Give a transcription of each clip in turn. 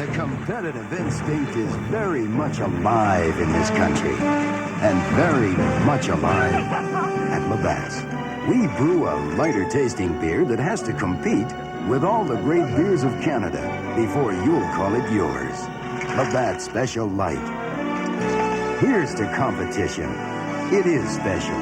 The competitive instinct is very much alive in this country, and very much alive at Labatt's. We brew a lighter tasting beer that has to compete with all the great beers of Canada before you'll call it yours. Labatt Special Light. Here's to competition. It is special.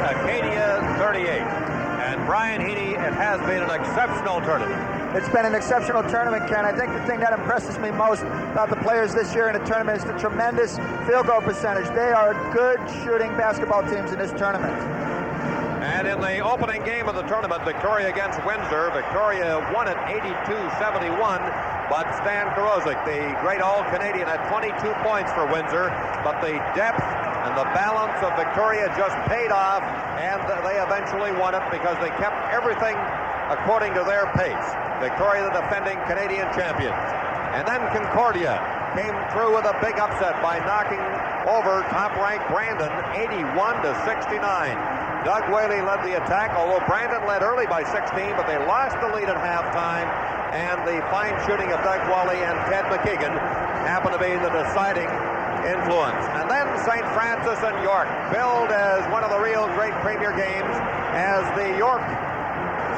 ACADIA 38. And Brian Heaney, it has been an exceptional tournament. It's been an exceptional tournament, Ken. I think the thing that impresses me most about the players this year in the tournament is the tremendous field goal percentage. They are good shooting basketball teams in this tournament. And in the opening game of the tournament, Victoria against Windsor, Victoria won it 82-71, but Stan Karozik, the great All-Canadian, had 22 points for Windsor, but the depth and the balance of Victoria just paid off, and they eventually won it because they kept everything according to their pace. Victoria, the defending Canadian champions. And then Concordia came through with a big upset by knocking over top-ranked Brandon 81-69. Doug Whaley led the attack, although Brandon led early by 16, but they lost the lead at halftime, and the fine shooting of Doug Whaley and Ted McKeegan happened to be the deciding influence. And then St. Francis and York billed as one of the real great premier games as the York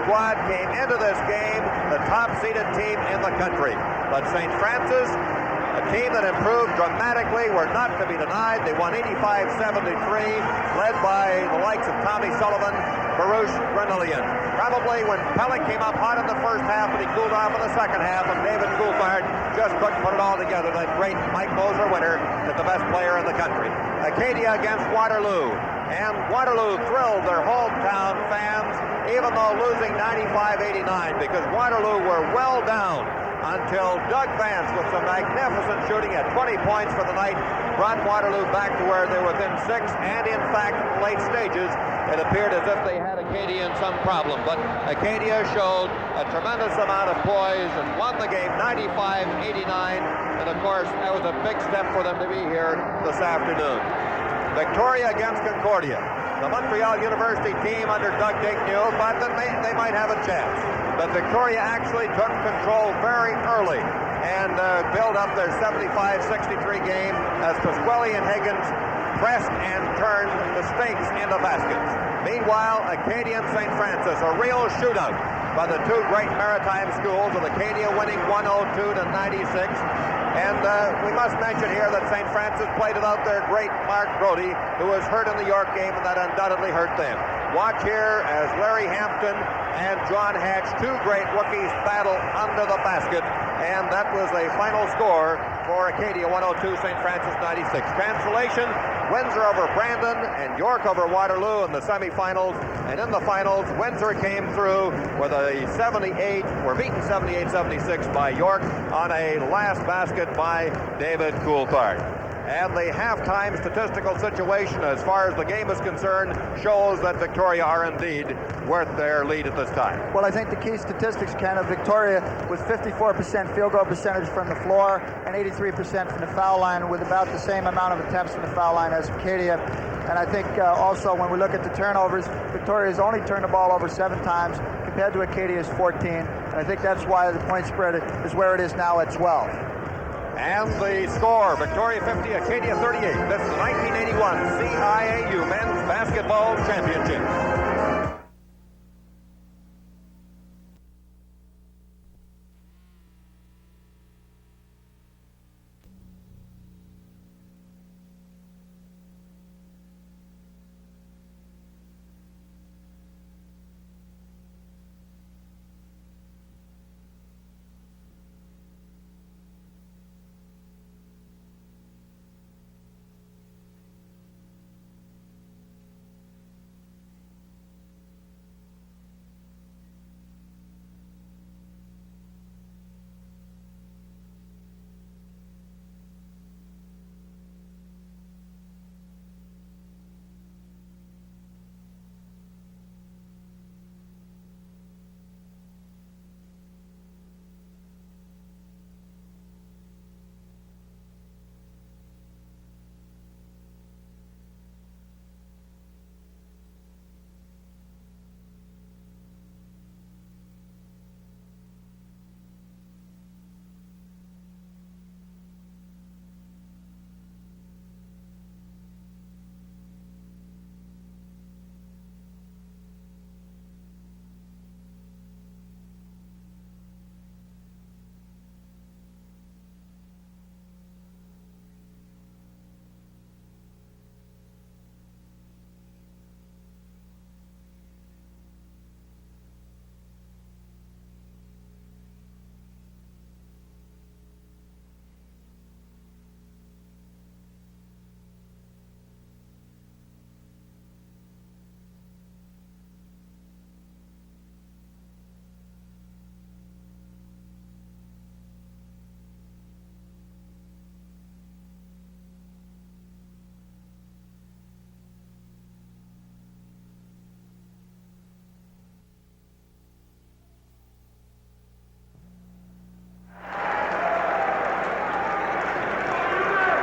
squad came into this game the top-seeded team in the country. But St. Francis, a team that improved dramatically, were not to be denied. They won 85-73, led by the likes of Tommy Sullivan, Baruch Grenouillian. Probably when Pellick came up hot in the first half, but he cooled off in the second half, and David Coulthard just couldn't put it all together. That great Mike Moser winner is the best player in the country. Acadia against Waterloo, and Waterloo thrilled their hometown fans, even though losing 95-89, because Waterloo were well down until Doug Vance, with some magnificent shooting at 20 points for the night, brought Waterloo back to where they were within 6, and in fact, in the late stages, it appeared as if they had Acadia in some problem. But Acadia showed a tremendous amount of poise and won the game 95-89, and of course, that was a big step for them to be here this afternoon. Victoria against Concordia. The Montreal University team under Doug Daigneault thought that they might have a chance. But Victoria actually took control very early and built up their 75-63 game as Pasquale and Higgins pressed and turned the stakes into baskets. Meanwhile, Acadia and St. Francis, a real shootout by the two great maritime schools, with Acadia winning 102-96. And we must mention here that St. Francis played without their great Mark Brody, who was hurt in the York game, and that undoubtedly hurt them. Watch here as Larry Hampton and John Hatch, two great rookies, battle under the basket, and that was a final score for Acadia 102, St. Francis 96. Translation: Windsor over Brandon and York over Waterloo in the semifinals, and in the finals, Windsor came through with a 78, were beaten 78-76 by York on a last basket by David Coulthard. And the halftime statistical situation, as far as the game is concerned, shows that Victoria are indeed worth their lead at this time. Well, I think the key statistics, Ken, of Victoria was 54% field goal percentage from the floor and 83% from the foul line, with about the same amount of attempts from the foul line as Acadia. And I think also when we look at the turnovers, Victoria has only turned the ball over 7 times compared to Acadia's 14. And I think that's why the point spread is where it is now at 12. And the score, Victoria 50, Acadia 38. This is the 1981 CIAU Men's Basketball Championship.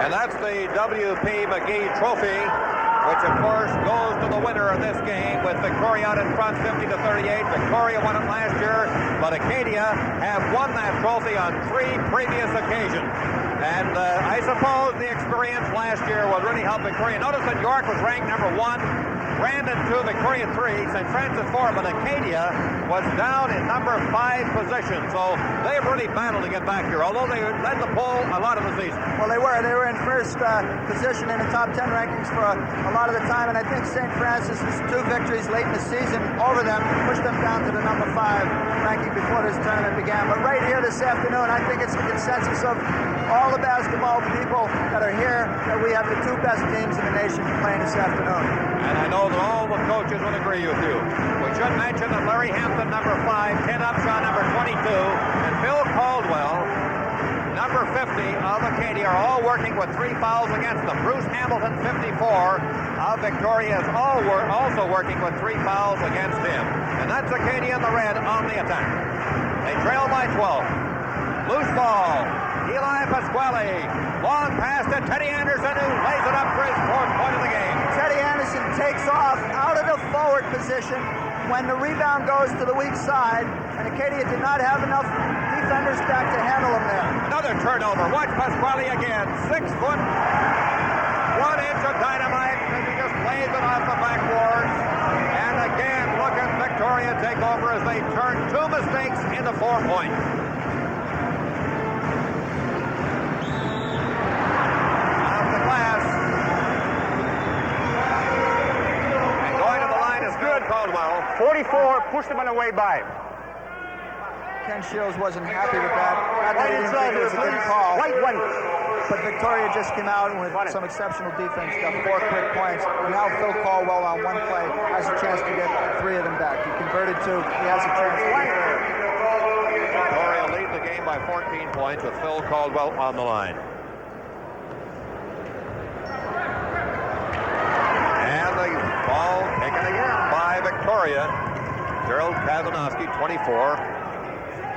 And that's the W.P. McGee Trophy, which of course goes to the winner of this game, with Victoria out in front 50-38. Victoria won it last year, but Acadia have won that trophy on 3 previous occasions. And I suppose the experience last year will really help Victoria. Notice that York was ranked number 1, Brandon 2, Victoria 3, St. Francis 4, but Acadia was down in number 5 position. So they've really battled to get back here, although they led the poll a lot of the season. Well, they were in first position in the top 10 rankings for a lot of the time, and I think St. Francis' 2 victories late in the season over them pushed them down to the number 5 ranking before this tournament began. But right here this afternoon, I think it's the consensus of all the basketball people that are here that we have the 2 best teams in the nation playing this afternoon. And I know that all the coaches would agree with you. We should mention that Larry Hampton, number 5, Ken Upshaw, number 22, and Phil Caldwell, number 50 of Acadia, are all working with 3 fouls against them. Bruce Hamilton, 54 of Victoria, is also working with 3 fouls against him. And that's Acadia in the red on the attack. They trail by 12. Loose ball. Eli Pasquale. Long pass to Teddy Anderson, who lays it up for his 4th point of the game. Teddy Anderson takes off out of the forward position when the rebound goes to the weak side, and Acadia did not have enough defenders back to handle him there. Another turnover. Watch Pasquale again. 6 foot, 1 inch of dynamite, and he just lays it off the backboards. And again, look at Victoria take over as they turn 2 mistakes into 4 points. Off the glass. And going to the line is good, Caldwell. 44, pushed him on the way by. Ken Shields wasn't happy with that. Not that he didn't think it was a good call. Right one. But Victoria just came out with some exceptional defense, got 4 quick points. And now Phil Caldwell on 1 play has a chance to get 3 of them back. He converted 2. He has a chance to get 3. Victoria lead the game by 14 points with Phil Caldwell on the line. Gerald Kazanowski, 24.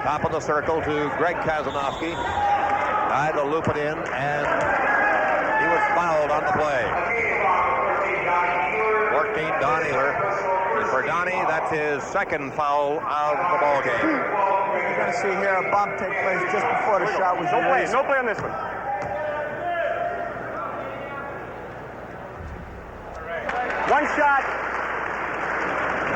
Top of the circle to Greg Kazanowski. Tried to loop it in, and he was fouled on the play. 14, Don Ehler. And for Donnie, that's his second foul of the ball game. You're going to see here a bump take place just before the shot was released. No play on this one. One shot.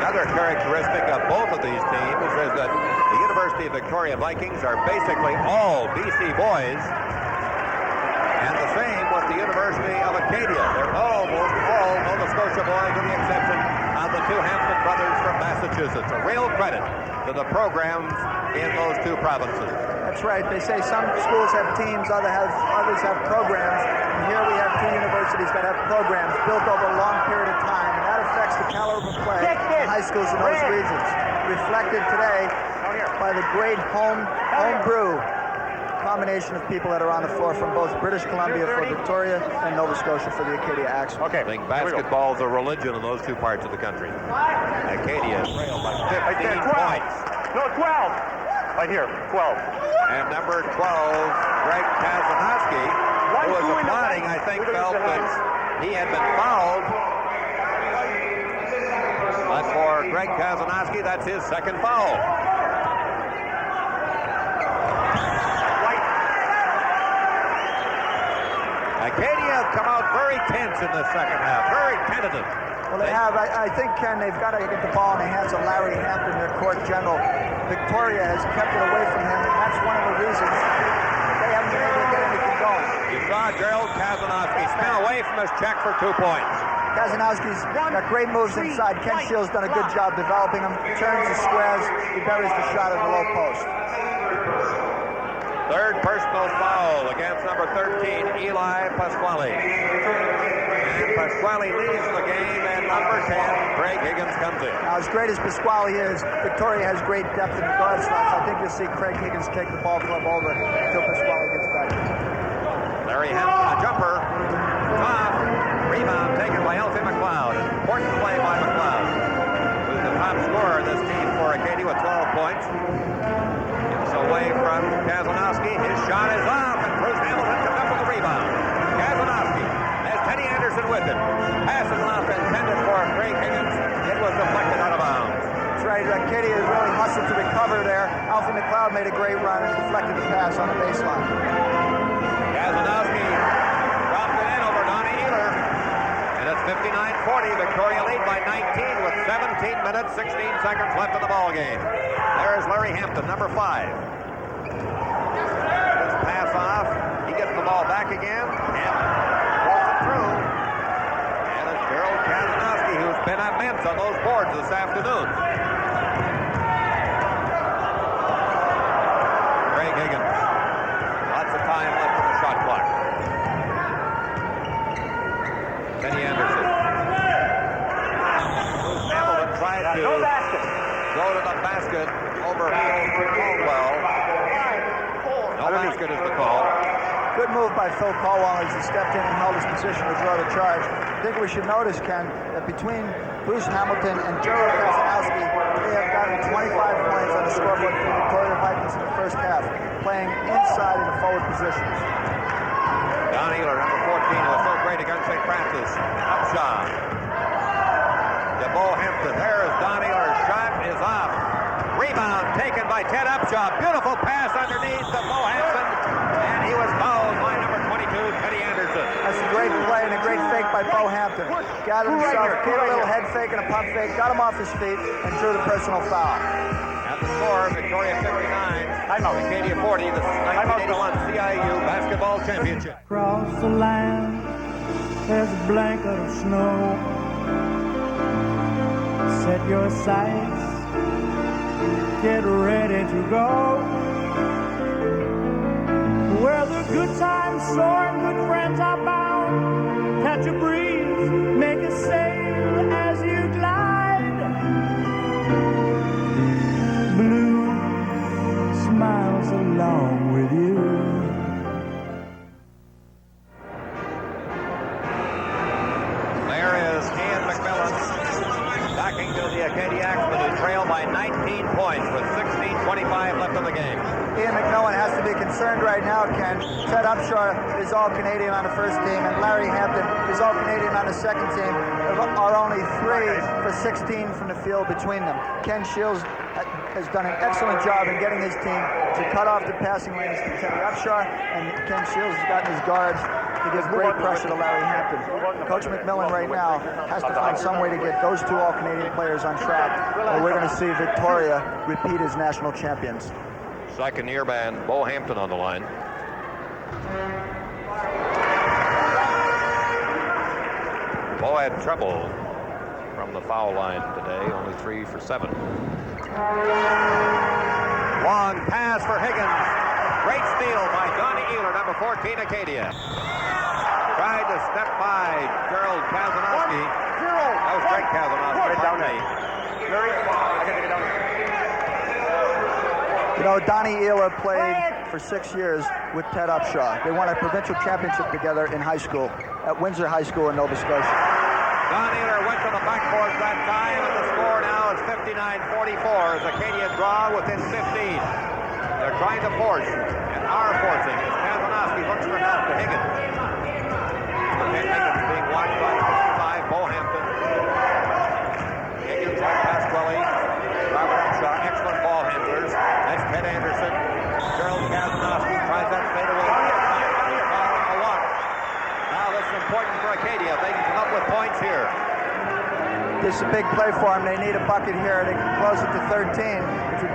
Another characteristic of both of these teams is that the University of Victoria Vikings are basically all BC boys, and the same with the University of Acadia. They're almost all Nova Scotia boys, with the exception of the two Hampton brothers from Massachusetts. A real credit to the programs in those two provinces. That's right. They say some schools have teams, others have programs. And here we have two universities that have programs built over a long period of time, and that affects the caliber of play in high schools in those regions. Reflected today by the great home brew combination of people that are on the floor from both British Columbia for Victoria and Nova Scotia for the Acadia Axel. I think basketball is a religion in those two parts of the country. Acadia trailed by 15 points. No, 12. Right here, 12. And number 12, Greg Kazanowski, who was applauding, I think, felt that he had been fouled. But for Greg Kazanowski, that's his second foul. Acadia have come out very tense in the second half, very tentative. Well, they have. I think, Ken, they've got to get the ball in the hands of Larry Hampton, their court general. Victoria has kept it away from him, and that's one of the reasons they haven't been able to get anything going. You saw Gerald Kazanowski spin away from his check for 2 points. Kazanowski's got great moves inside. Ken Shields done a good job developing him. Turns the squares. He buries the shot at the low post. Third personal foul against number 13, Eli Pasquale. And Pasquale leaves the game, and number 10, Craig Higgins, comes in. Now, as great as Pasquale is, Victoria has great depth in the guard slots. I think you'll see Craig Higgins take the ball club over until Pasquale gets back. Larry Hampton, a jumper. Off. Rebound taken by Elfie McLeod. An important play by McLeod, who's the top scorer in this team for Acadia with 12 points. It's away from Kazanowski. His shot is off, and Bruce Hamilton comes up with the rebound. Kazanowski has Teddy Anderson with it. Pass is off, intended for Craig Higgins. It was deflected out of bounds. That's right. Acadia really hustled to recover there. Alfie McLeod made a great run and deflected the pass on the baseline. Kazanowski dropped it in over Donnie Ehler. And it's 59-40. Victoria lead by 19 with 17 minutes, 16 seconds left in the ball game. There's Larry Hampton, number 5. His pass off. He gets the ball back again and pulls it through. And it's Gerald Kazanowski, who's been immense on those boards this afternoon. Craig Higgins. Lots of time left on the shot clock. Teddy Anderson. Hamilton tried to go to the basket over Phil Caldwell. No basket is the call. Good move by Phil Caldwell as he stepped in and held his position to draw the charge. I think we should notice, Ken, that between Bruce Hamilton and Gerald Kazanowski, they have gotten 25 points on the scoreboard for the Victoria Vikings in the first half, playing inside in the forward positions. Don Ehler, number 14, who was so great against St. Francis. Upshaw. DeBow Hampton. There is Don Ehler's shot is off. Rebound taken by Ted Upshaw. Beautiful pass underneath DeBow Hampton. And he was fouled by number 22, Teddy Anderson. That's a great play and a great fake by Bo Hampton. Gathered himself, did a little head fake and a pump fake, got him off his feet, and drew the personal foul. At the score, Victoria 59, Acadia 40. This is 1981 CIU Basketball Championship. Across the land, there's a blanket of snow. Set your sights, get ready to go. Where the good times soar and good friends are bound. Catch a breeze, make a sail as you glide. Blue smiles along with you. There is Ian McMillan backing to the Acadia Axemen, who trail by 19 points with 16:25 left in the game. Ian McMillan has to be concerned right now, Ken. Ted Upshaw is all-Canadian on the first team, and Larry Hampton is all-Canadian on the second team. There are only 3 for 16 from the field between them. Ken Shields has done an excellent job in getting his team to cut off the passing lanes to Teddy Upshaw, and Ken Shields has gotten his guards to give great pressure to Larry Hampton. Coach McMillan right now has to find some way to get those 2 all-Canadian players on track, or we're going to see Victoria repeat as national champions. Second year man Bo Hampton on the line. Bo had trouble from the foul line today, only 3 for 7. Long pass for Higgins. Great steal by Donnie Ealer, number 14, Acadia. Tried to step by Gerald Kazanowski. That was Greg Kazanowski. You know, Donnie Ealer played for 6 years with Ted Upshaw. They won a provincial championship together in high school, at Windsor High School in Nova Scotia. Don Ealer went to the backboard that time, and the score now is 59-44 as Acadia draw within 15. They're trying to force, and are forcing, as Kazanowski looks for help to Higgins. Ted Higgins being watched by 55, Bo Hampton. Higgins right past Welly. Robert Upshaw, excellent ball handlers. That's Ted Anderson. Gerald Kazanowski tries that fadeaway. A walk. Now this is important for Acadia. They can come up with points here. This is a big play for them. They need a bucket here. They can close it to 13, which would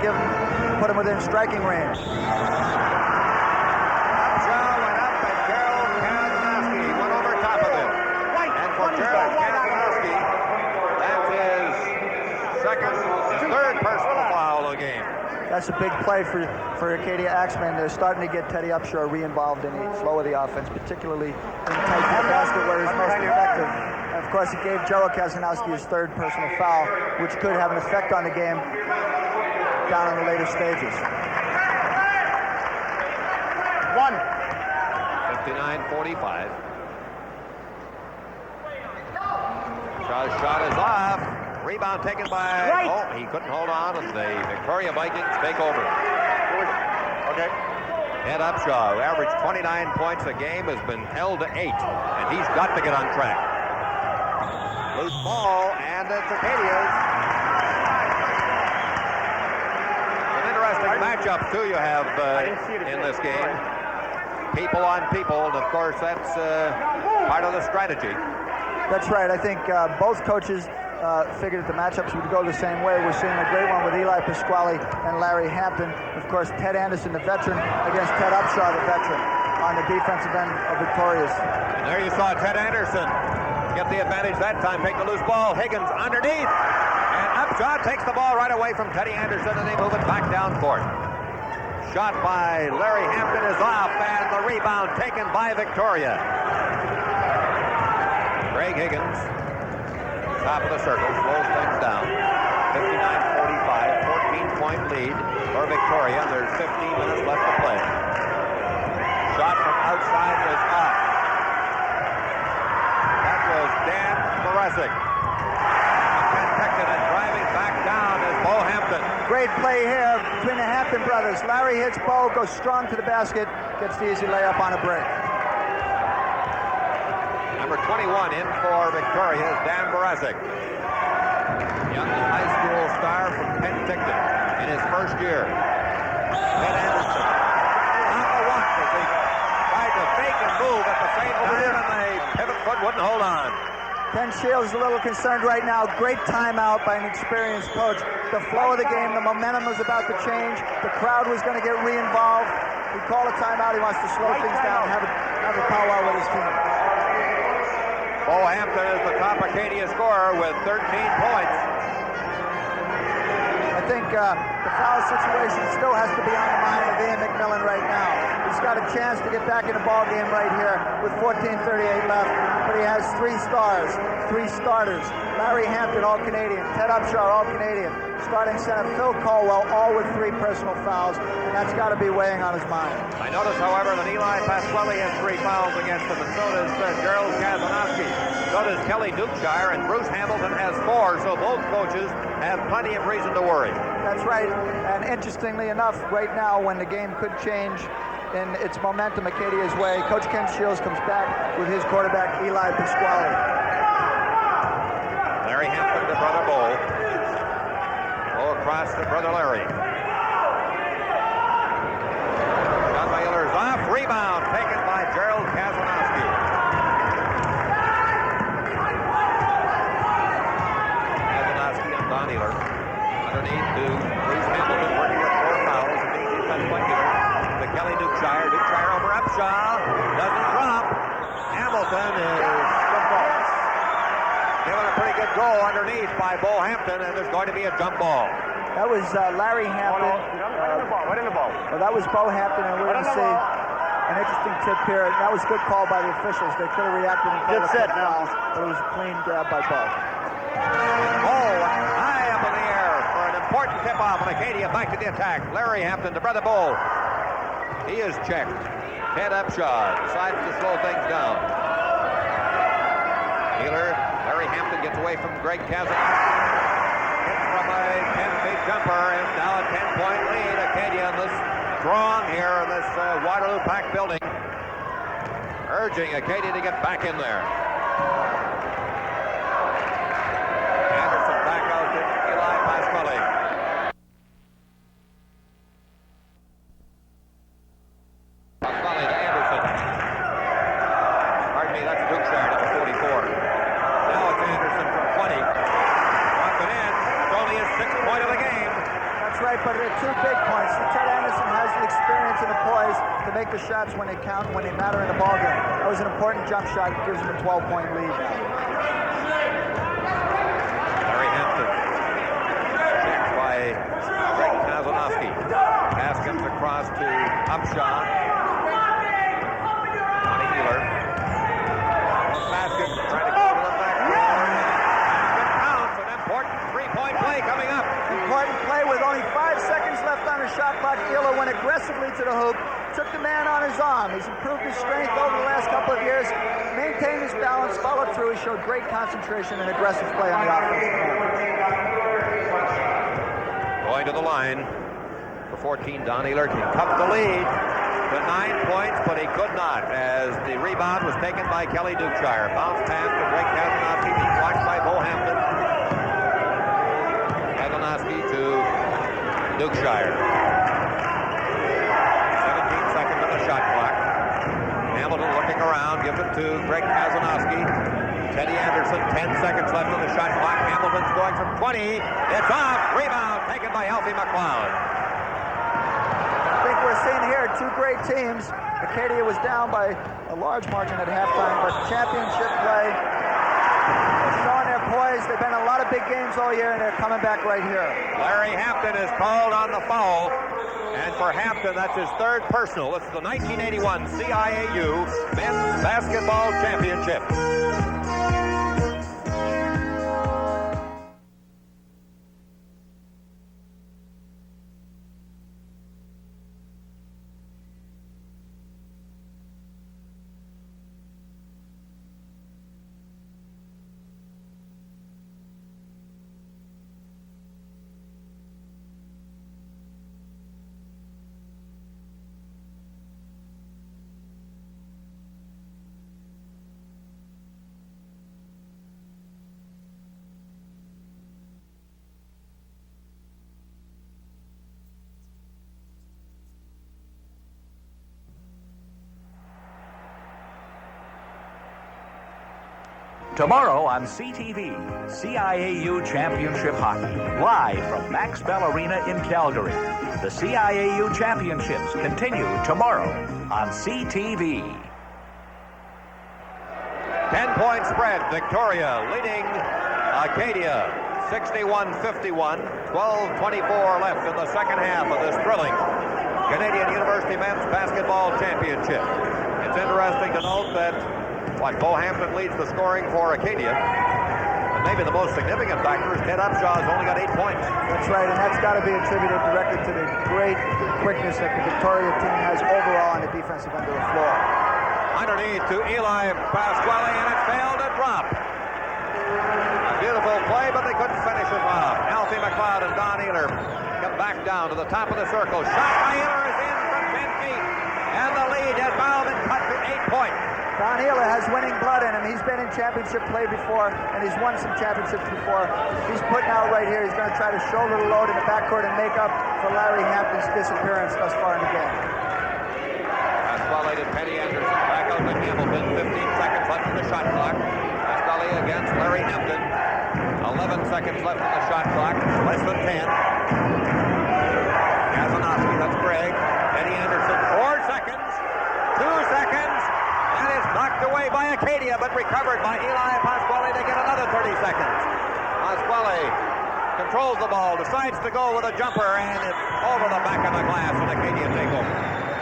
put them within striking range. Ciau went up, and Gerald Kazanowski went over top of him. And for Gerald Kazanowski, that's his third personal foul of the game. That's a big play for Acadia Axemen. They're starting to get Teddy Upshaw re-involved in the flow of the offense, particularly in tight basket where he's most effective. And of course, it gave Gerald Kazanowski his 3rd personal foul, which could have an effect on the game down in the later stages. 59-45. Shaw's shot is off. Rebound taken by... Oh, he couldn't hold on, and the Victoria Vikings take over. Okay. Ted Upshaw, who averaged 29 points a game, has been held to 8, and he's got to get on track. Loose ball, and it's Acadia's. An interesting matchup, too, you have in this game. People on people, and of course, that's part of the strategy. That's right. I think both coaches figured that the matchups would go the same way. We're seeing a great one with Eli Pasquale and Larry Hampton. Of course, Ted Anderson, the veteran, against Ted Upshaw, the veteran, on the defensive end of Victoria's. And there you saw Ted Anderson get the advantage that time, take the loose ball. Higgins underneath, and Upshaw takes the ball right away from Teddy Anderson, and they move it back down court. Shot by Larry Hampton is off, and the rebound taken by Victoria. Greg Higgins, top of the circle, slows things down. 59-45, 14-point lead for Victoria, and there's 15 minutes left to play. Shot from outside is off. That was Dan Baresic. Protected and driving back down is Bo Hampton. Great play here between the Hampton brothers. Larry hits Bo, goes strong to the basket, gets the easy layup on a break. Number 21 in for Victoria is Dan Baresic. Young high school star from Penticton in his first year. Ted Anderson on the watch as he tried to fake and move at the same time, and the pivot foot wouldn't hold on. Ken Shields is a little concerned right now. Great timeout by an experienced coach. The flow of the game, the momentum was about to change. The crowd was going to get re-involved. He called a timeout. He wants to slow things down and have a powwow with his team. Bo Hampton is the top Acadia scorer with 13 points. I think the foul situation still has to be on the mind of Ian McMillan right now. He's got a chance to get back in the ball game right here with 14:38 left, but he has 3 stars, 3 starters. Larry Hampton, all-Canadian. Ted Upshaw, all-Canadian. Starting center Phil Colwell, all with 3 personal fouls, and that's got to be weighing on his mind. I notice, however, that Eli Pasquale has 3 fouls against him, and so does Gerald Kazanowski. So does Kelly Dukeshire, and Bruce Hamilton has 4, so both coaches have plenty of reason to worry. That's right, and interestingly enough, right now when the game could change in its momentum Acadia's way, Coach Ken Shields comes back with his quarterback, Eli Pasquale. Larry Hampton to Brother Bo. Bo across to Brother Larry. Shot by Ehlers off, rebound taken by Gerald Kazanowski. Kazanowski and Don Ehler. Underneath to Bruce Hamilton, working with 4 fouls. And being defensed by Ehler. To Kelly Dukeshire. Dukeshire over Upshaw. Doesn't drop. Hamilton is given a pretty good goal underneath by Bo Hampton, and there's going to be a jump ball. That was Larry Hampton. Right in the ball. Well, that was Bo Hampton, and we're going to see an interesting tip here. That was a good call by the officials. They could have reacted and called a foul, but it was a clean grab by Bo. Oh, high up in the air for an important tip-off, and Acadia back to the attack. Larry Hampton to Brother Bo. He is checked. Ted Upshaw decides to slow things down. Larry Hampton gets away from Greg Kazanowski. Hit from a 10-feet jumper, and now a 10-point lead. Acadia in this strong here in this Waterloo Pack building, urging Acadia to get back in there. Anderson back out to Eli Pasquale. Pasquale to Anderson. Pardon me, that's Dukeshire, number 44. Now it's Anderson from 20. Dropped it in. It's only his 6th point of the game. That's right, but they're 2 big points. Ted Anderson has the experience and the poise to make the shots when they count, when they matter in the ballgame. That was an important jump shot. It gives him a 12-point lead now. Larry Hampton. Checked by Greg Kazanowski. Pass comes across to Upshaw. Johnny Ehler. Basket trying to go to the back. Good counts. An important 3-point play coming up. Important play with only 5 seconds left on the shot clock. Ehler went aggressively to the hoop, took the man on his arm. He's improved his strength over the last couple of years, maintained his balance, followed through. He showed great concentration and aggressive play on the offensive end. Going to the line for 14, Don Ehler can cut the lead to 9 points, but he could not as the rebound was taken by Kelly Dukeshire. Bounce pass to Greg Kazanowski, being blocked by Bo Hampton. Kazanowski to Dukeshire. 17 seconds on the shot clock. Hamilton looking around, gives it to Greg Kazanowski. Teddy Anderson, 10 seconds left on the shot clock. Hamilton's going from 20. It's off. Rebound taken by Alfie McLeod. I think we're seeing here 2 great teams. Acadia was down by a large margin at halftime, but championship play, they're showing their poise. They've been in a lot of big games all year, and they're coming back right here. Larry Hampton is called on the foul, and for Hampton, that's his 3rd personal. It's the 1981 CIAU Men's Basketball Championship. Tomorrow on CTV, CIAU Championship Hockey, live from Max Bell Arena in Calgary. The CIAU Championships continue tomorrow on CTV. 10-point spread, Victoria leading Acadia 61-51, 12:24 left in the second half of this thrilling Canadian University Men's Basketball Championship. It's interesting to note that Bo Hampton leads the scoring for Acadia. But maybe the most significant factor is Ted Upshaw has only got 8 points. That's right, and that's got to be attributed directly to the great quickness that the Victoria team has overall on the defensive end of the floor. Underneath to Eli Pasquale, and it failed to drop. Ehler come back down to the top of the circle. Shot by Ehler is in from 10 feet. And the lead has now been cut to 8 points. Don Ehler has winning blood in him. He's been in championship play before, and he's won some championships before. He's putting out right here. He's going to try to shoulder the load in the backcourt and make up for Larry Hampton's disappearance thus far in the game. Pasquale to Penny Anderson. Back out to Hamilton. 15 seconds left in the shot clock. Pasquale against Larry Hampton. 11 seconds left in the shot clock. Less than 10. Kazanowski, that's Greg. Penny Anderson, 4 seconds. 2 seconds. That is knocked away by Acadia, but recovered by Eli Pasquale. They get another 30 seconds. Pasquale controls the ball, decides to go with a jumper, and it's over the back of the glass, and Acadia take over.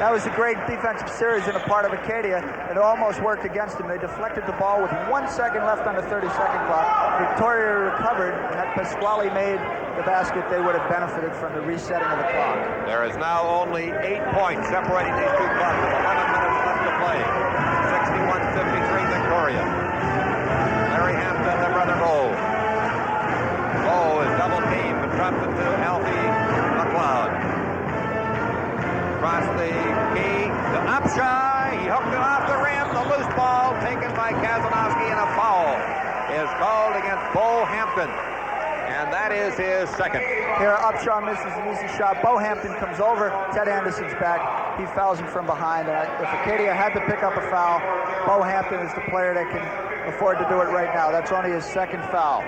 That was a great defensive series on the part of Acadia. It almost worked against them. They deflected the ball with 1 second left on the 30-second clock. Victoria recovered, and had Pasquale made the basket, they would have benefited from the resetting of the clock. There is now only 8 points separating these two clubs with 11 minutes left to play. 61-53 Victoria. Larry Hampton, their brother Bo. Bo is double teamed and drops it to Alfie McLeod. Across the key to Upshaw. He hooked it off the rim. The loose ball taken by Kazanowski, and a foul is called against Bo Hampton. And that is his second. Here, Upshaw misses an easy shot. Bo Hampton comes over. Ted Anderson's back. He fouls him from behind. And if Acadia had to pick up a foul, Bo Hampton is the player that can afford to do it right now. That's only his second foul.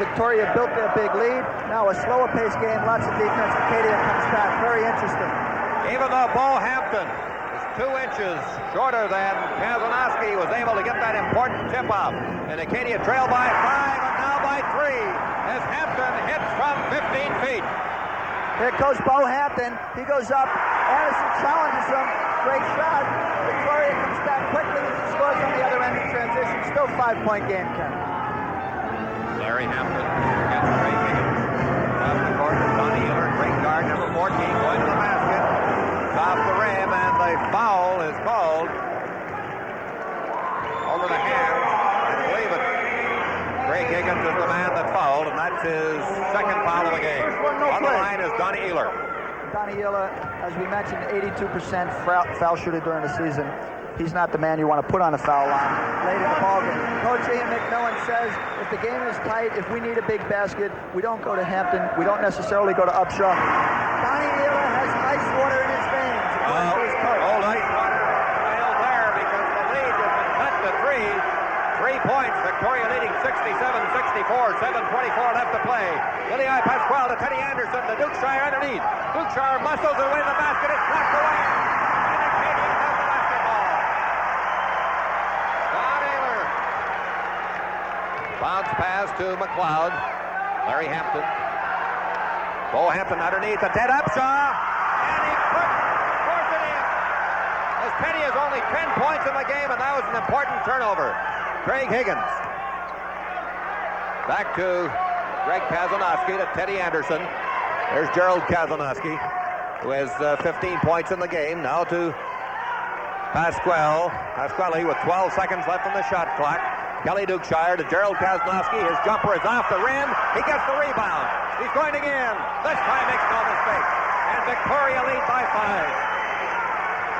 Victoria built their big lead. Now a slower paced game, lots of defense. Acadia comes back. Very interesting. Even though Bo Hampton is 2 inches shorter than Kazanowski, was able to get that important tip-off. And Acadia trailed by 5 and now by 3 as Hampton hits from 15 feet. Here goes Bo Hampton. He goes up. Anderson challenges him. Great shot. Victoria comes back quickly and scores on the other end in transition. Still 5-point game, Ken. Larry Hampton against Ray Higgins. Off the court to Donnie Ehler, great guard, number 14, going to the basket. Off the rim, and the foul is called over the hands. I believe it. Ray Higgins is the man that fouled, and that's his second foul of the game. On the line is Donnie Ehler. Donnie Ehler, as we mentioned, 82% foul shooter during the season. He's not the man you want to put on the foul line late in the ballgame. Coach Ian McMillan says if the game is tight, if we need a big basket, we don't go to Hampton. We don't necessarily go to Upshaw. Donnie Ehler has ice water in his veins. Old ice water failed there because the lead has been cut to 3. 3 points. Victoria leading 67-64. 7:24 left to play. Willie I. Pasquale to Teddy Anderson. To Dukeshire underneath. Dukeshire muscles it away to the basket. It's blocked away. Bounce pass to McLeod. Larry Hampton. Bo Hampton underneath to Ted Upshaw. And he couldn't force it in. As Penny has only 10 points in the game, and that was an important turnover. Craig Higgins. Back to Greg Kazanowski to Teddy Anderson. There's Gerald Kazanowski, who has 15 points in the game. Now to Pasquale with 12 seconds left on the shot clock. Kelly Dukeshire to Gerald Kazanowski. His jumper is off the rim. He gets the rebound. He's going again. This time makes no mistake. And Victoria lead by 5.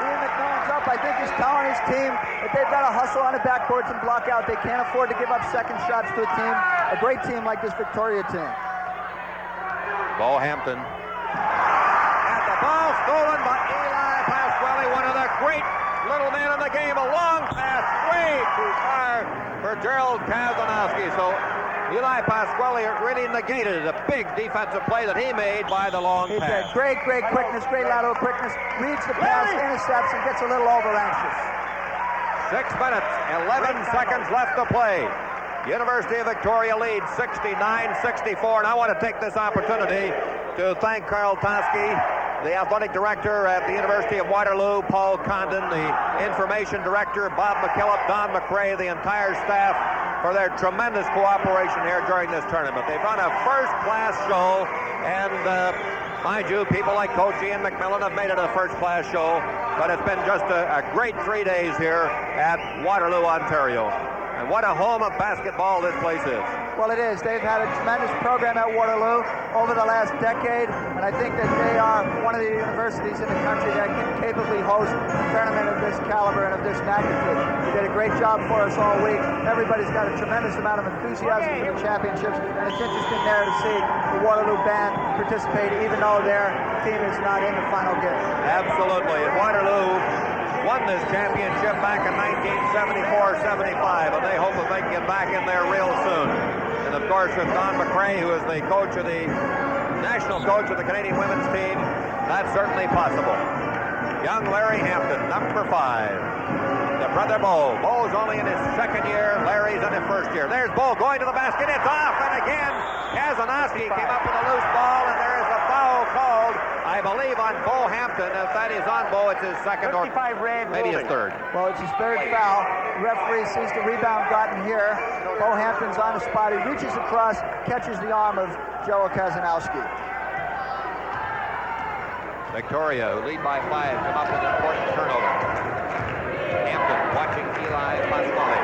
Ian McMillan's up. I think he's telling his team that they've got to hustle on the backboards and block out. They can't afford to give up second shots to a great team like this Victoria team. Bo Hampton. And the ball stolen by Eli Pasquale, one of the great little men in the game. A long pass way too far for Gerald Kazanowski. So Eli Pasquale really negated a big defensive play that he made by the long pass. Great quickness, great lateral quickness. Reads the pass, intercepts, and gets a little over anxious. 6 minutes, 11 seconds left to play. University of Victoria leads 69-64, and I want to take this opportunity to thank Carl Toski, the athletic director at the University of Waterloo, Paul Condon, the information director, Bob McKillop, Don McRae, the entire staff for their tremendous cooperation here during this tournament. They've run a first-class show, and mind you, people like Coach Ian McMillan have made it a first-class show, but it's been just a great 3 days here at Waterloo, Ontario. And what a home of basketball this place is. Well, it is. They've had a tremendous program at Waterloo over the last decade, and I think that they are one of the universities in the country that can capably host a tournament of this caliber and of this magnitude. They did a great job for us all week. Everybody's got a tremendous amount of enthusiasm for the championships, and it's interesting there to see the Waterloo band participate, even though their team is not in the final game. Absolutely. And Waterloo won this championship back in 1974-75, and they hope that they can get back in there real soon. And of course, with Don McRae, who is the coach of the national coach of the Canadian women's team, that's certainly possible. Young Larry Hampton, number 5. The brother Bo. Bo's only in his second year. Larry's in his first year. There's Bo going to the basket. It's off, and again, Kazanowski came up with a loose ball, and there is a foul called, I believe, on Bo Hampton. If that is on Bo, it's his second or maybe his third. Well, it's his third foul. The referee sees the rebound gotten here. Bo Hampton's on the spot. He reaches across, catches the arm of Joe Kazanowski. Victoria, who lead by 5, come up with an important turnover. Hampton watching Eli Pasquale.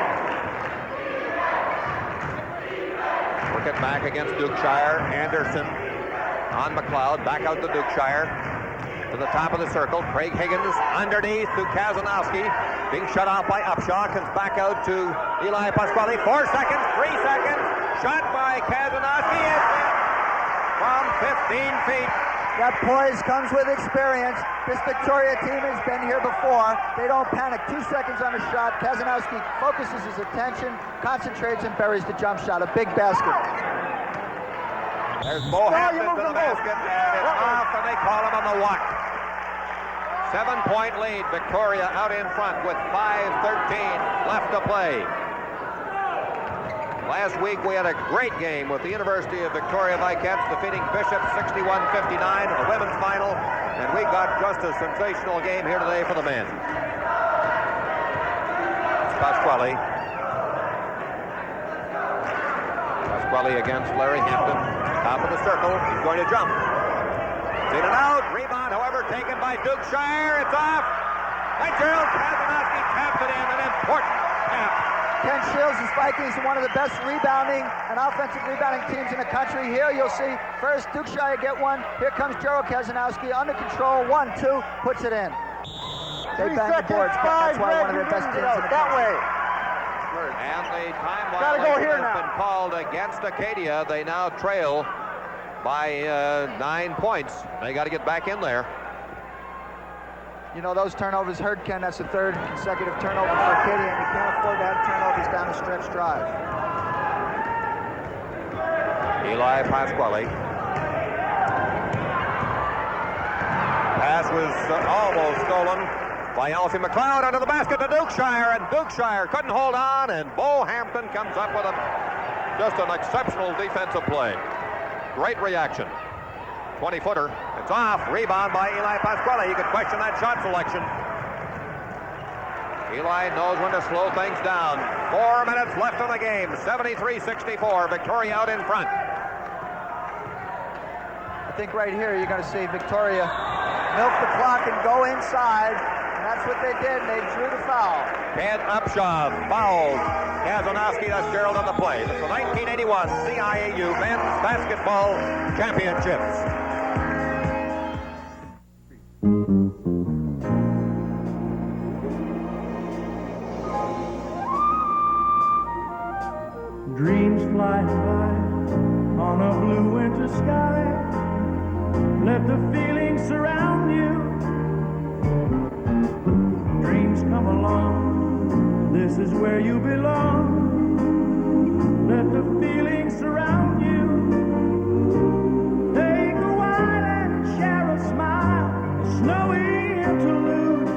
Work it back against Dukeshire. Anderson on McLeod. Back out to Dukeshire. To the top of the circle. Craig Higgins underneath to Kazanowski. Being shut off by Upshaw. Comes back out to Eli Pasquale. 4 seconds. 3 seconds. Shot by Kazanowski. It's in from 15 feet. That poise comes with experience. This Victoria team has been here before. They don't panic. 2 seconds on a shot. Kazanowski focuses his attention, concentrates, and buries the jump shot. A big basket. There's Bo Hampton to the basket, and it's off, and they call him on the walk. 7-point lead. Victoria out in front with 5:13 left to play. Last week we had a great game with the University of Victoria Vicats defeating Bishop 61-59 in the women's final, and we got just a sensational game here today for the men. Pasquale. Pasquale against Larry Hampton. Top of the circle. He's going to jump. In and out. Rebound, however, taken by Dukeshire. It's off. And Gerald Kazanowski taps it in. An important tap. Ken Shields' Vikings are one of the best rebounding and offensive rebounding teams in the country. Here you'll see first Dukeshire get one. Here comes Gerald Kazanowski under control. 1-2, puts it in. They bang the boards. That's why one of their best teams in the country. And the time violation has been called against Acadia. They now trail by 9 points. They got to get back in there. You know, those turnovers hurt, Ken. That's the third consecutive turnover for Acadia, and you can't afford to have turnovers down the stretch drive. Eli Pasquale. Pass was almost stolen by Alfie McLeod under the basket to Dukeshire, and Dukeshire couldn't hold on, and Bo Hampton comes up with just an exceptional defensive play. Great reaction. 20-footer. It's off. Rebound by Eli Pasquale. You could question that shot selection. Eli knows when to slow things down. 4 minutes left in the game. 73-64. Victoria out in front. I think right here you're going to see Victoria milk the clock and go inside. And that's what they did. They drew the foul. Ted Upshaw fouled Kazanowski. That's Gerald on the play. That's the 1981 CIAU Men's Basketball Championships. Dreams fly high on a blue winter sky. Let the feeling surround you. Dreams come along. This is where you belong. Let the feeling surround you. Take a while and share a smile. A snowy interlude.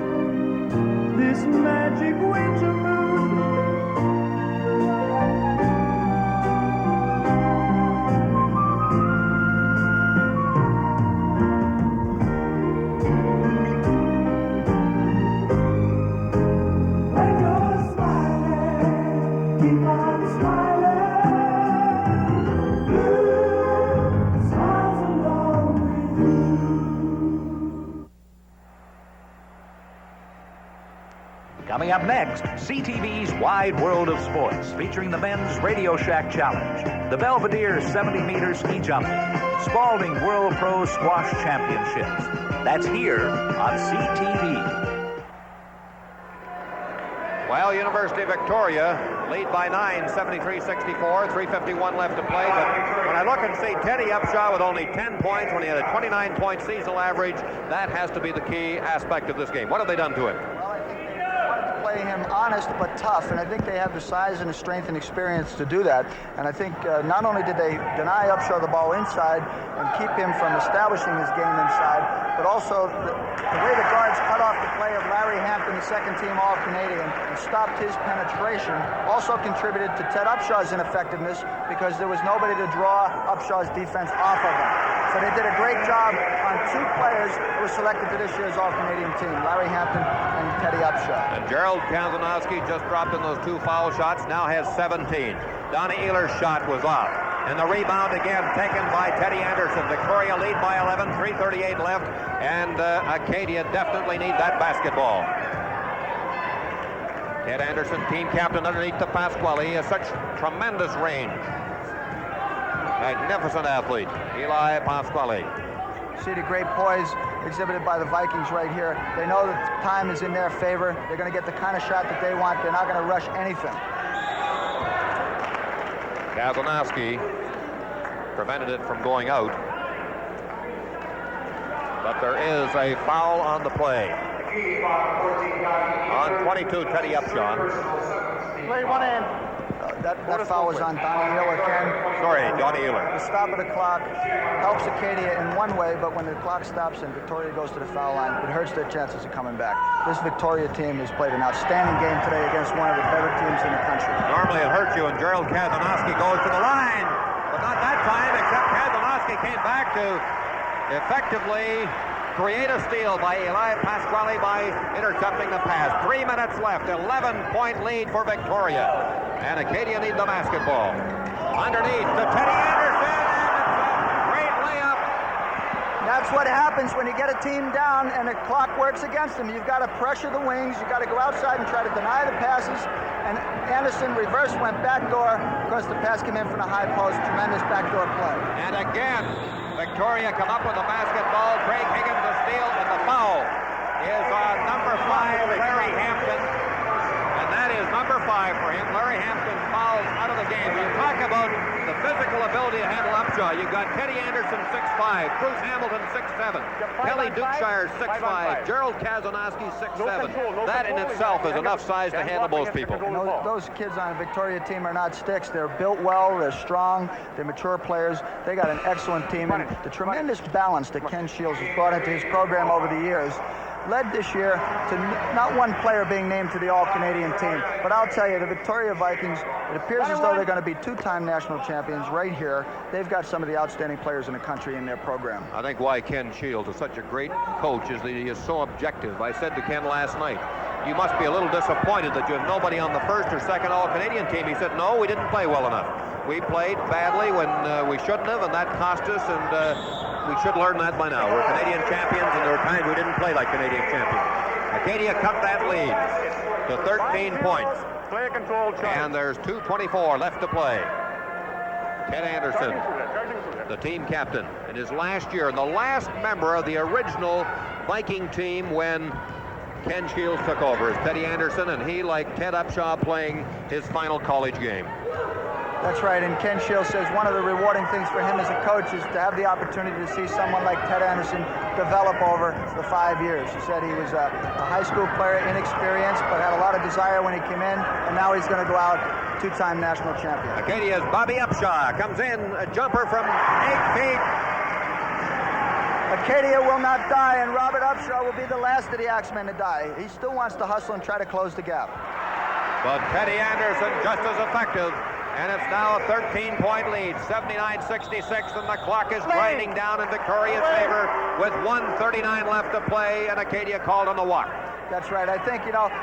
This magic winter mood. Coming up next, CTV's Wide World of Sports, featuring the Men's Radio Shack Challenge, the Belvedere 70-meter ski jumping, Spalding World Pro Squash Championships. That's here on CTV. Well, University of Victoria lead by 9, 73-64, 3:51 left to play. But when I look and see Teddy Upshaw with only 10 points when he had a 29-point seasonal average, that has to be the key aspect of this game. What have they done to him? Well, I think they wanted to play him honest but tough, and I think they have the size and the strength and experience to do that. And I think not only did they deny Upshaw the ball inside and keep him from establishing his game inside, but also the way the guards cut off the play of Larry Hampton, the second-team All-Canadian, and stopped his penetration also contributed to Ted Upshaw's ineffectiveness because there was nobody to draw Upshaw's defense off of him. So they did a great job on two players who were selected to this year's All-Canadian team, Larry Hampton and Teddy Upshaw. And Gerald Kazanowski just dropped in those two foul shots, now has 17. Donnie Ehler's shot was off. And the rebound again taken by Teddy Anderson. Victoria lead by 11, 3:38 left, and Acadia definitely need that basketball. Ted Anderson, team captain underneath the Pasquale. He has such tremendous range. Magnificent athlete, Eli Pasquale. See the great poise exhibited by the Vikings right here. They know that time is in their favor. They're going to get the kind of shot that they want. They're not going to rush anything. Kazanowski prevented it from going out. But there is a foul on the play. On 22, Teddy Upshaw. Play one in. That foul was on Donnie Ehler, Ken. Sorry, Donnie Ehler. The stop of the clock helps Acadia in one way, but when the clock stops and Victoria goes to the foul line, it hurts their chances of coming back. This Victoria team has played an outstanding game today against one of the better teams in the country. Normally it hurts you when Gerald Kazanowski goes to the line, but not that time, except Kazanowski came back to effectively create a steal by Eli Pasquale by intercepting the pass. 3 minutes left, 11-point lead for Victoria. And Acadia need the basketball. Underneath to Teddy Anderson, and it's a great layup. That's what happens when you get a team down and the clock works against them. You've got to pressure the wings. You've got to go outside and try to deny the passes. And Anderson reverse went backdoor. Of course, the pass came in from the high post. Tremendous backdoor play. And again, Victoria come up with the basketball. Craig Higgins the steal, and the foul is on number 5, Larry Hampton. And that is number 5 for him. Larry Hampton fouls out of the game. You talk about the physical ability to handle Upshaw. You've got Teddy Anderson, 6'5", Bruce Hamilton, 6'7", Kelly Dukeshire, 6'5", Gerald Kazanowski, 6'7". That in itself is enough size to handle most people. And those kids on the Victoria team are not sticks. They're built well, they're strong, they're mature players. They got an excellent team. And the tremendous balance that Ken Shields has brought into his program over the years led this year to not one player being named to the All-Canadian team. But I'll tell you, the Victoria Vikings, it appears as though they're going to be two-time national champions right here. They've got some of the outstanding players in the country in their program. I think why Ken Shields is such a great coach is that he is so objective. I said to Ken last night, you must be a little disappointed that you have nobody on the first or second All-Canadian team. He said, no, we didn't play well enough. We played badly when we shouldn't have, and that cost us, and we should learn that by now. We're Canadian champions, and there were times we didn't play like Canadian champions. Acadia cut that lead to 13 points. And there's 2:24 left to play. Ted Anderson, the team captain, in his last year, and the last member of the original Viking team when Ken Shields took over, is Teddy Anderson, and he, like Ted Upshaw, playing his final college game. That's right, and Ken Shields says one of the rewarding things for him as a coach is to have the opportunity to see someone like Ted Anderson develop over the 5 years. He said he was a high school player, inexperienced, but had a lot of desire when he came in, and now he's going to go out two-time national champion. Acadia's Bobby Upshaw comes in, a jumper from 8 feet. Acadia will not die, and Robert Upshaw will be the last of the Axemen to die. He still wants to hustle and try to close the gap. But Teddy Anderson just as effective. And it's now a 13-point lead, 79-66, and the clock is grinding down in Victoria's favor with 1:39 left to play, and Acadia called on the walk. That's right. I think,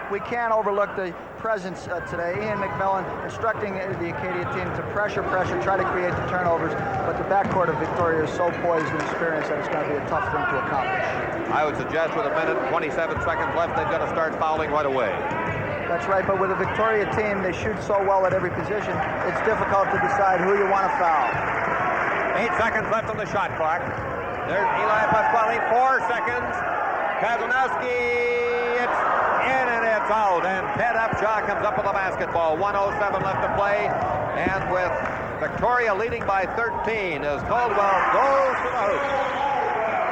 we can't overlook the presence today. Ian McMillan instructing the Acadia team to pressure, try to create the turnovers, but the backcourt of Victoria is so poised and experienced that it's going to be a tough thing to accomplish. I would suggest with 1 minute and 27 seconds left, they've got to start fouling right away. That's right, but with a Victoria team, they shoot so well at every position, it's difficult to decide who you want to foul. 8 seconds left on the shot clock. There's Eli Pasquale, 4 seconds. Kazanowski, it's in and it's out. And Ted Upshaw comes up with the basketball. 1:07 left to play. And with Victoria leading by 13 as Caldwell goes to the hoop.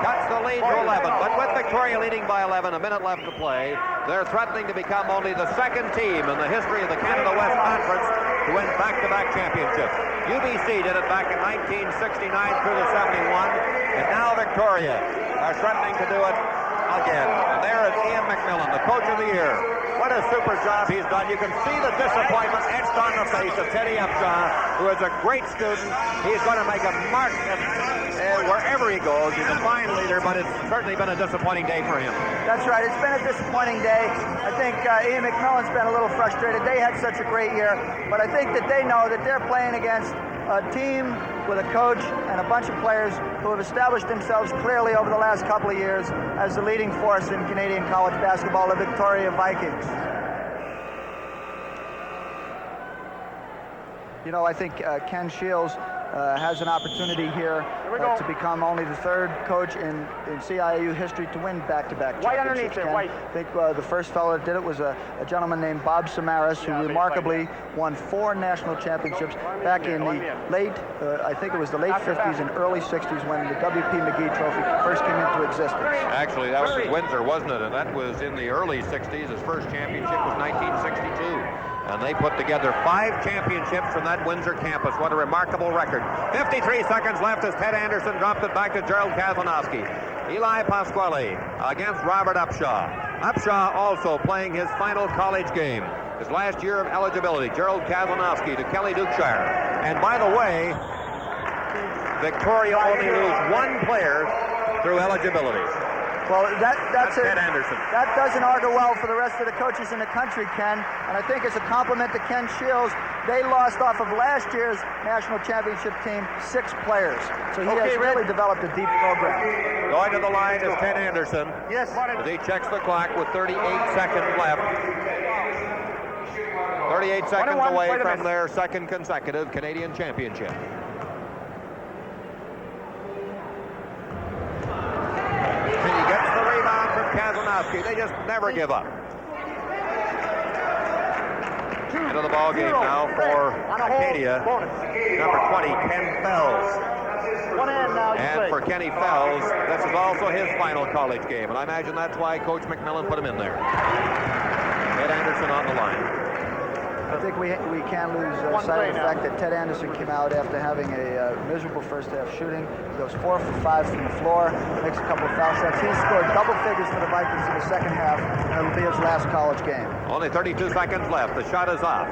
Cuts the lead to 11. But with Victoria leading by 11, a minute left to play, they're threatening to become only the second team in the history of the Canada West Conference to win back-to-back championships. UBC did it back in 1969 through the 71. And now Victoria are threatening to do it again. And there is Ian McMillan, the coach of the year. What a super job he's done. You can see the disappointment etched on the face of Teddy Upshaw, who is a great student. He's going to make a mark wherever he goes. He's a fine leader, but it's certainly been a disappointing day for him. That's right. It's been a disappointing day. I think Ian McMillan's been a little frustrated. They had such a great year, but I think that they know that they're playing against a team with a coach and a bunch of players who have established themselves clearly over the last couple of years as the leading force in Canadian college basketball, the Victoria Vikings. You know, I think Ken Shields has an opportunity here to become only the third coach in CIAU history to win back-to-back championships. White underneath there, white. I think the first fellow that did it was a gentleman named Bob Samaras, who remarkably won 4 national championships back in the late, I think it was the late 50s and early 60s when the W.P. McGee Trophy first came into existence. Actually, that was at Windsor, wasn't it? And that was in the early 60s. His first championship was 1962. And they put together 5 championships from that Windsor campus. What a remarkable record. 53 seconds left as Ted Anderson dropped it back to Gerald Kazanowski. Eli Pasquale against Robert Upshaw. Upshaw also playing his final college game. His last year of eligibility. Gerald Kazanowski to Kelly Dukeshire. And by the way, Victoria only lose 1 player through eligibility. Well, that's Ted Anderson. That doesn't augur well for the rest of the coaches in the country, Ken. And I think as a compliment to Ken Shields, they lost off of last year's national championship team 6 players. So he has really developed a deep program. Going to the line is Ted Anderson. Yes. As he checks the clock with 38 seconds left. 38 seconds away from their second consecutive Canadian championship. Kazanowski, they just never give up. Into the ball game now for ACADIA. Number 20, Ken Fells. And for Kenny Fells, this is also his final college game, and I imagine that's why Coach McMillan put him in there. Ted Anderson on the line. I think we can't lose sight of the fact that Ted Anderson came out after having a miserable first half shooting. He goes 4 for 5 from the floor, makes a couple of foul shots. He scored double figures for the Vikings in the second half, and it'll be his last college game. Only 32 seconds left. The shot is off.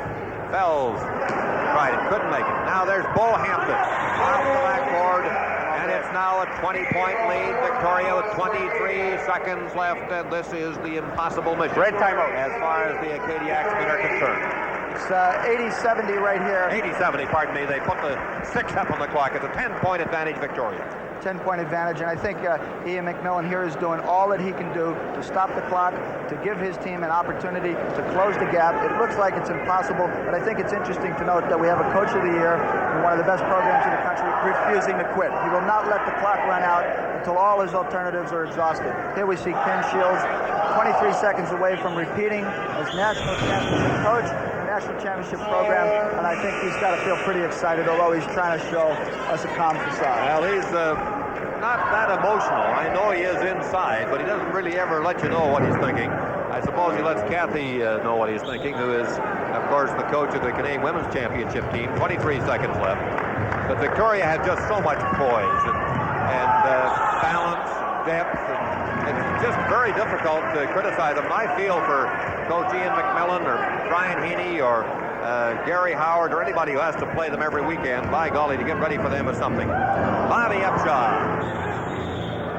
Fells tried it, couldn't make it. Now there's Bo Hampton off the backboard, and it's now a 20-point lead. Victoria with 23 seconds left, and this is the impossible mission. Red timeout. As far as the Acadiacs are concerned. It's 80-70 right here. 80-70, pardon me. They put the 6 up on the clock. It's a 10-point advantage, Victoria. 10-point advantage, and I think Ian McMillan here is doing all that he can do to stop the clock, to give his team an opportunity to close the gap. It looks like it's impossible, but I think it's interesting to note that we have a coach of the year in one of the best programs in the country refusing to quit. He will not let the clock run out until all his alternatives are exhausted. Here we see Ken Shields, 23 seconds away from repeating as national championship coach. National championship program, and I think he's got to feel pretty excited, although he's trying to show us a calm facade. Well, he's not that emotional. I know he is inside, but he doesn't really ever let you know what he's thinking. I suppose he lets Kathy know what he's thinking, who is, of course, the coach of the Canadian Women's Championship team. 23 seconds left. But Victoria had just so much poise and balance, depth, and it's just very difficult to criticize them. I feel for Coach Ian McMillan or Brian Heaney or Gary Howard or anybody who has to play them every weekend. By golly, to get ready for them is something. Bobby Upshaw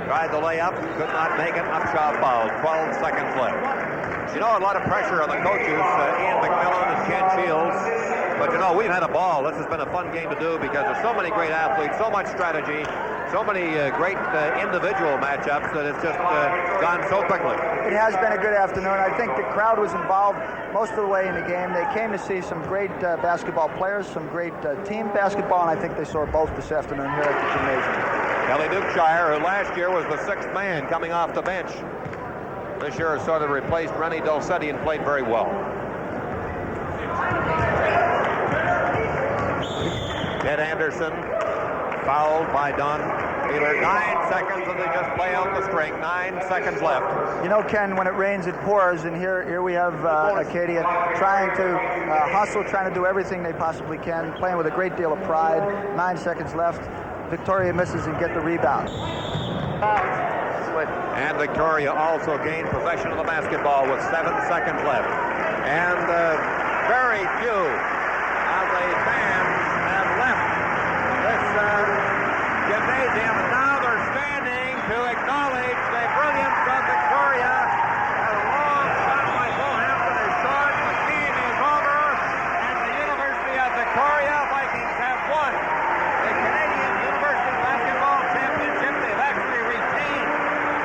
tried the layup, could not make it. Upshaw fouled. 12 seconds left. You know, a lot of pressure on the coaches, Ian McMillan and Ken Shields. But you know, we've had a ball. This has been a fun game to do because there's so many great athletes, so much strategy. so many great individual matchups that it's just gone so quickly. It has been a good afternoon. I think the crowd was involved most of the way in the game. They came to see some great basketball players, some great team basketball, and I think they saw both this afternoon here at the gymnasium. Kelly Dukeshire, who last year was the 6th man coming off the bench, this year has sort of replaced Rennie Dulcetti and played very well. Ed Anderson fouled by Don Wheeler. 9 seconds and they just play out the string. 9 seconds left. You know, Ken, when it rains, it pours, and here we have Acadia trying to hustle, trying to do everything they possibly can, playing with a great deal of pride. 9 seconds left. Victoria misses and get the rebound. And Victoria also gained possession of the basketball with 7 seconds left. And very few of the fans have left this gymnasium. And now they're standing to acknowledge the brilliance of Victoria. A long shot by Bohampton is short. The game is over. And the University of Victoria Vikings have won the Canadian University Basketball Championship. They've actually retained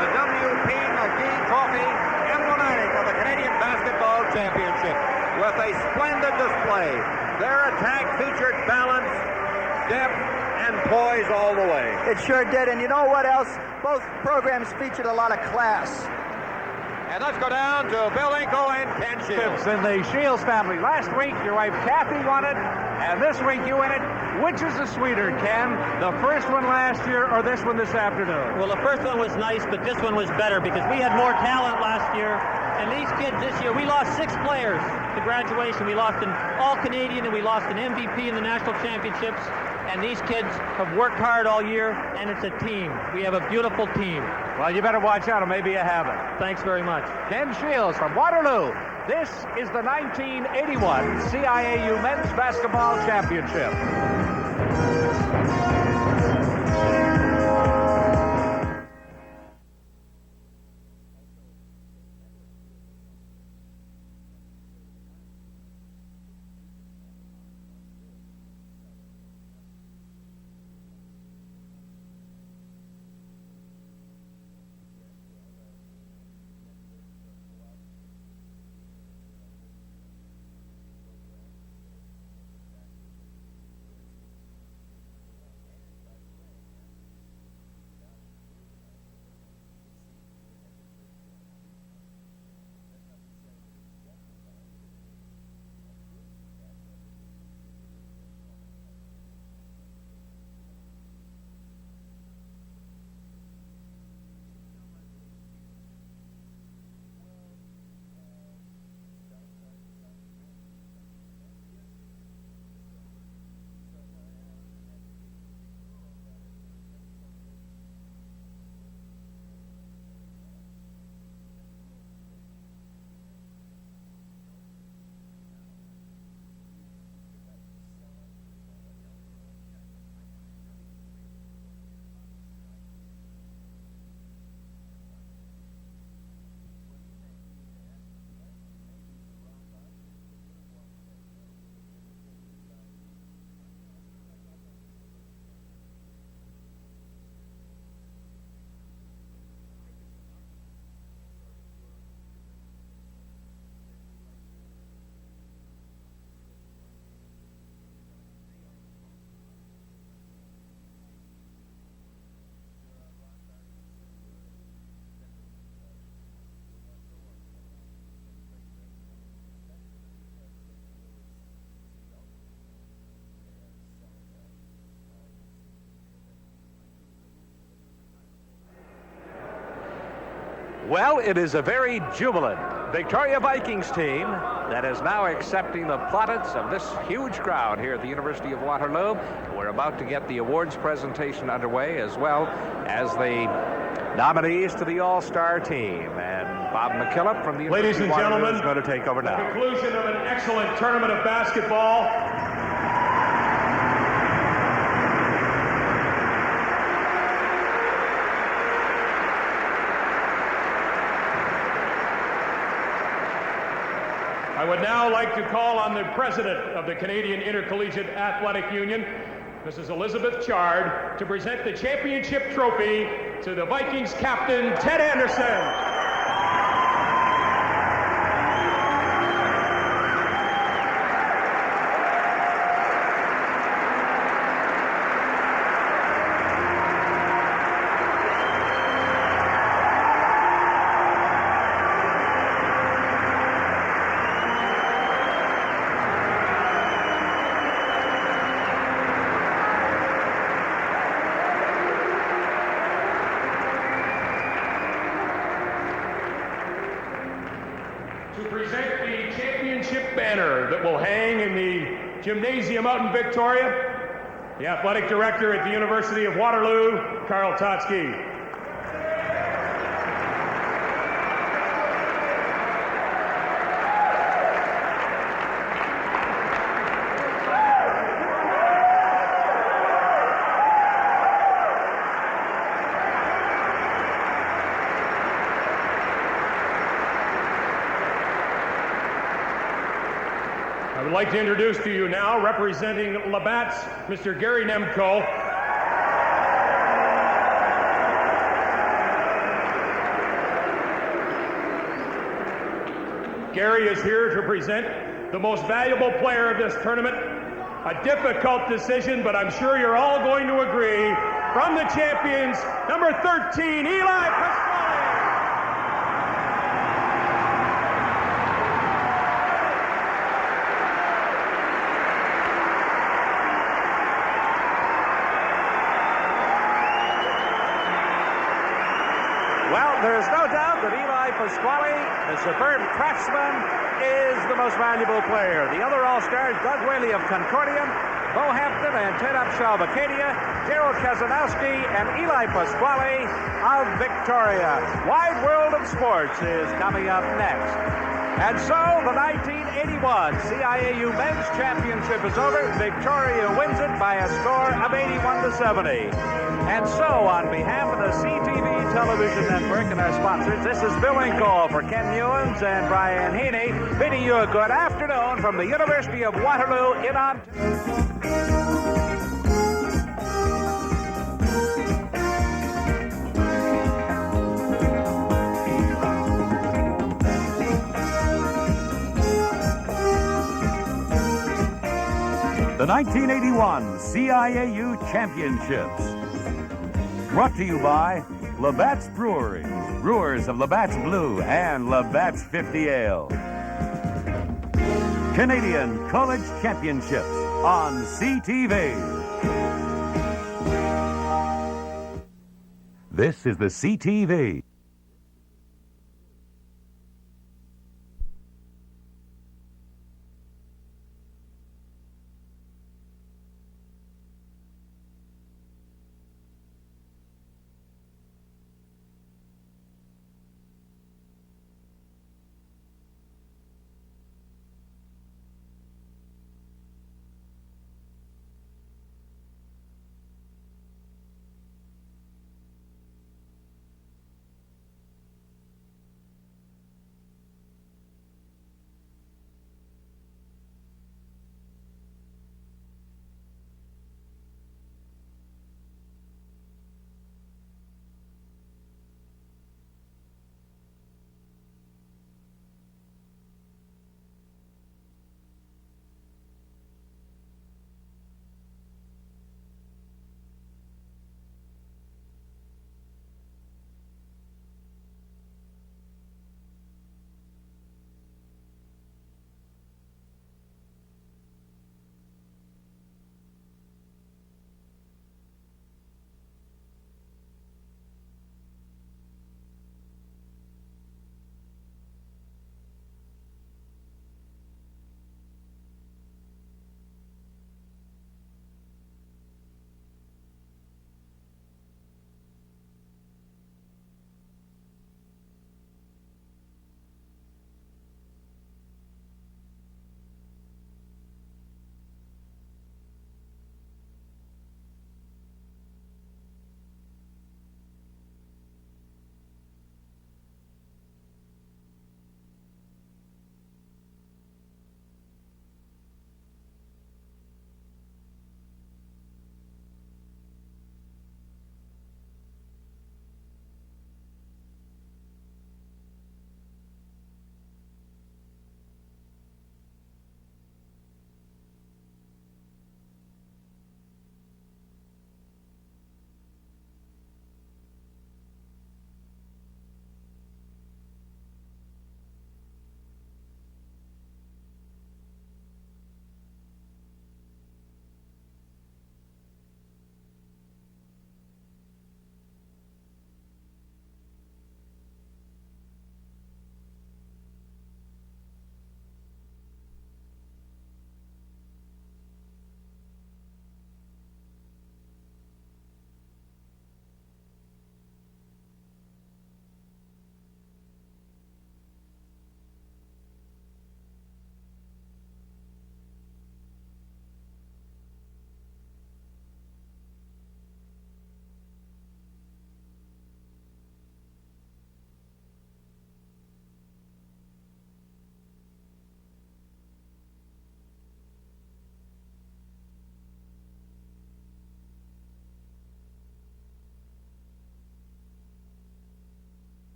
the W.P. McGee Trophy, emblematic of the Canadian Basketball Championship, with a splendid display. Their attack featured balance, depth, and poise all the way. It sure did, and you know what else? Both programs featured a lot of class. And let's go down to Bill Inco and Ken Shields. In the Shields family. Last week, your wife Kathy won it, and this week you win it. Which is the sweeter, Ken? The first one last year or this one this afternoon? Well, the first one was nice, but this one was better because we had more talent last year. And these kids this year, we lost 6 players to graduation. We lost an All-Canadian and we lost an MVP in the national championships. And these kids have worked hard all year, and it's a team. We have a beautiful team. Well, you better watch out, or maybe you haven't. Thanks very much. Ken Shields from Waterloo. This is the 1981 CIAU Men's Basketball Championship. Well, it is a very jubilant Victoria Vikings team that is now accepting the plaudits of this huge crowd here at the University of Waterloo. We're about to get the awards presentation underway, as well as the nominees to the All-Star team. And Bob McKillop from the University of Waterloo is going to take over now. The conclusion of an excellent tournament of basketball. I would now like to call on the president of the Canadian Intercollegiate Athletic Union, Mrs. Elizabeth Chard, to present the championship trophy to the Vikings captain, Ted Anderson. To present the championship banner that will hang in the gymnasium out in Victoria, the athletic director at the University of Waterloo, Karl Totsky. I would like to introduce to you now, representing Labatt's, Mr. Gary Nemko. Gary is here to present the most valuable player of this tournament. A difficult decision, but I'm sure you're all going to agree. From the champions, number 13, Eli Pasquale. Well, there's no doubt that Eli Pasquale, the superb craftsman, is the most valuable player. The other All-Stars, Doug Whaley of Concordia, Bo Hampton and Ted Upshaw of Acadia, Gerald Kazanowski, and Eli Pasquale of Victoria. Wide World of Sports is coming up next. And so the 1981 CIAU Men's Championship is over. Victoria wins it by a score of 81-70. And so, on behalf of the CTV Television Network and our sponsors, this is Bill Inkle for Ken Newens and Brian Heaney, bidding you a good afternoon from the University of Waterloo in Ontario. The 1981 CIAU Championships. Brought to you by Labatt's Brewery, brewers of Labatt's Blue and Labatt's 50 Ale. Canadian College Championships on CTV. This is the CTV.